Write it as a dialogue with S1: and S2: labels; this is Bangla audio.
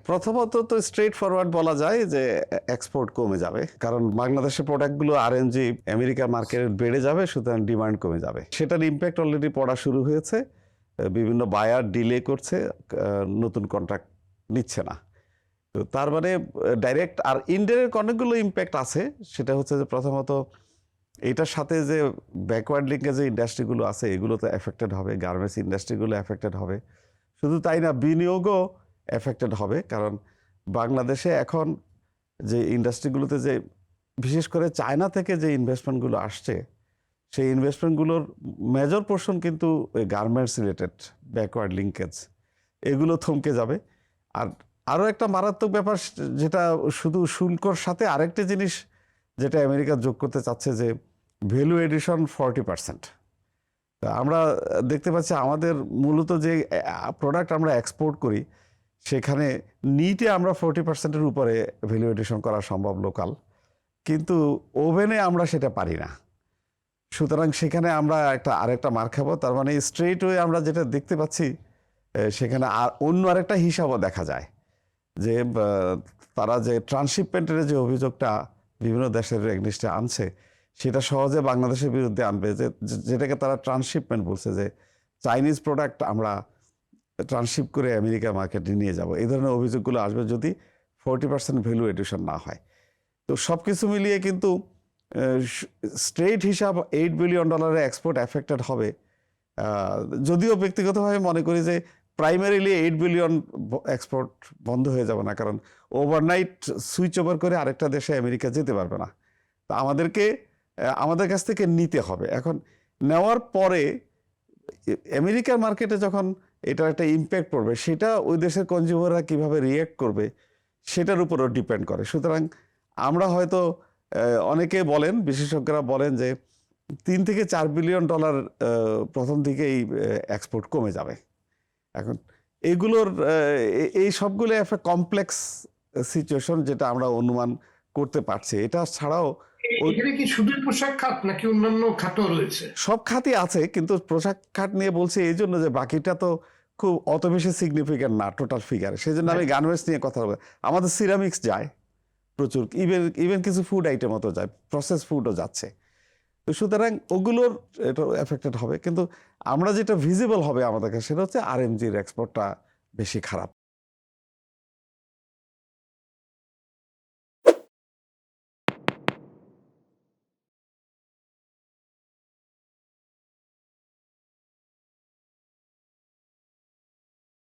S1: প্রথমত তো স্ট্রেট ফরওয়ার্ড বলা যায় যে এক্সপোর্ট কমে যাবে, কারণ বাংলাদেশের প্রোডাক্টগুলো আরএনজি আমেরিকা মার্কেটে বেড়ে যাবে, সুতরাং ডিমান্ড কমে যাবে। সেটার ইম্প্যাক্ট অলরেডি পড়া শুরু হয়েছে। বিভিন্ন বায়ার ডিলে করছে, নতুন কন্ট্রাক্ট নিচ্ছে না। তো তার মানে ডাইরেক্ট আর ইনডাইরেক্ট অনেকগুলো ইম্প্যাক্ট আছে। সেটা হচ্ছে যে প্রথমত এটার সাথে যে ব্যাকওয়ার্ড লিঙ্কে যে ইন্ডাস্ট্রিগুলো আছে এগুলো তো এফেক্টেড হবে, গার্মেন্টস ইন্ডাস্ট্রিগুলো এফেক্টেড হবে। শুধু তাই না, বিনিয়োগও এফেক্টেড হবে, কারণ বাংলাদেশে এখন যে ইন্ডাস্ট্রিগুলোতে যে বিশেষ করে চায়না থেকে যে ইনভেস্টমেন্টগুলো আসছে, সেই ইনভেস্টমেন্টগুলোর মেজর পোর্শন কিন্তু ওই গার্মেন্টস রিলেটেড, ব্যাকওয়ার্ড লিঙ্কেজ, এগুলো থমকে যাবে। আর আরও একটা মারাত্মক ব্যাপার, যেটা শুধু শুল্কর সাথে আরেকটা জিনিস যেটা আমেরিকা যোগ করতে চাচ্ছে, যে ভ্যালু এডিশন 40%। আমরা দেখতে পাচ্ছি আমাদের মূলত যে প্রোডাক্ট আমরা এক্সপোর্ট করি সেখানে নিটে আমরা 40%-এর উপরে ভ্যালু এডিশন করা সম্ভব লোকাল, কিন্তু ওভেনে আমরা সেটা পারি না। সুতরাং সেখানে আমরা আরেকটা মার খাবো। তার মানে স্ট্রেট ওয়ে আমরা যেটা দেখতে পাচ্ছি সেখানে আর অন্য আরেকটা হিসাবও দেখা যায়, যে তারা যে ট্রান্সশিপমেন্টের যে অভিযোগটা বিভিন্ন দেশের এগনিস্টে আনছে, সেটা সহজে বাংলাদেশের বিরুদ্ধে আনবে, যেটাকে তারা ট্রান্সশিপমেন্ট বলছে, যে চাইনিজ প্রোডাক্ট আমরা ট্রান্সশিপ করে আমেরিকা মার্কেটে নিয়ে যাব। এই ধরনের অভিযোগগুলো আসবে যদি 40% ভ্যালু এডিশন না হয়। তো সব কিছু মিলিয়ে কিন্তু স্ট্রেট হিসাব $8 বিলিয়ন এক্সপোর্ট এফেক্টেড হবে। যদিও ব্যক্তিগতভাবে মনে করি যে প্রাইমারিলি 8 বিলিয়ন এক্সপোর্ট বন্ধ হয়ে যাবে না, কারণ ওভারনাইট সুইচ ওভার করে আরেকটা দেশে আমেরিকা যেতে পারবে না। তা আমাদের কাছ থেকে নিতে হবে। এখন নেওয়ার পরে আমেরিকার মার্কেটে যখন এটার একটা ইম্প্যাক্ট পড়বে, সেটা ওই দেশের কনজিউমাররা কীভাবে রিয়্যাক্ট করবে সেটার উপরও ডিপেন্ড করে। সুতরাং আমরা হয়তো অনেকে বলেন, বিশেষজ্ঞরা বলেন যে $3 থেকে $4 বিলিয়ন প্রথম দিকেই এক্সপোর্ট কমে যাবে। এখন এইগুলোর এই সবগুলো একটা কমপ্লেক্স সিচুয়েশন, যেটা আমরা অনুমান করতে পারছি। এটা ছাড়াও
S2: এখানে কি শুধু পোশাক খাত নাকি অন্যান্য খাতও রয়েছে?
S1: সব খাতই আছে, কিন্তু পোশাক খাত নিয়ে বলছি এই জন্য যে বাকিটা তো খুব অত বেশি সিগনিফিক্যান্ট না টোটাল ফিগারে। সেই জন্য আমি গার্মেন্টস নিয়ে কথা বলবো। আমাদের সিরামিক্স যায় প্রচুর, ইভেন কিছু ফুড আইটেমও তো যায়, প্রসেস ফুডও যাচ্ছে। তো সুতরাং ওগুলোর এটা এফেক্টেড হবে, কিন্তু আমরা যেটা ভিজিবল হবে আমাদের কাছে সেটা হচ্ছে আরএমজির এক্সপোর্টটা বেশি খারাপ।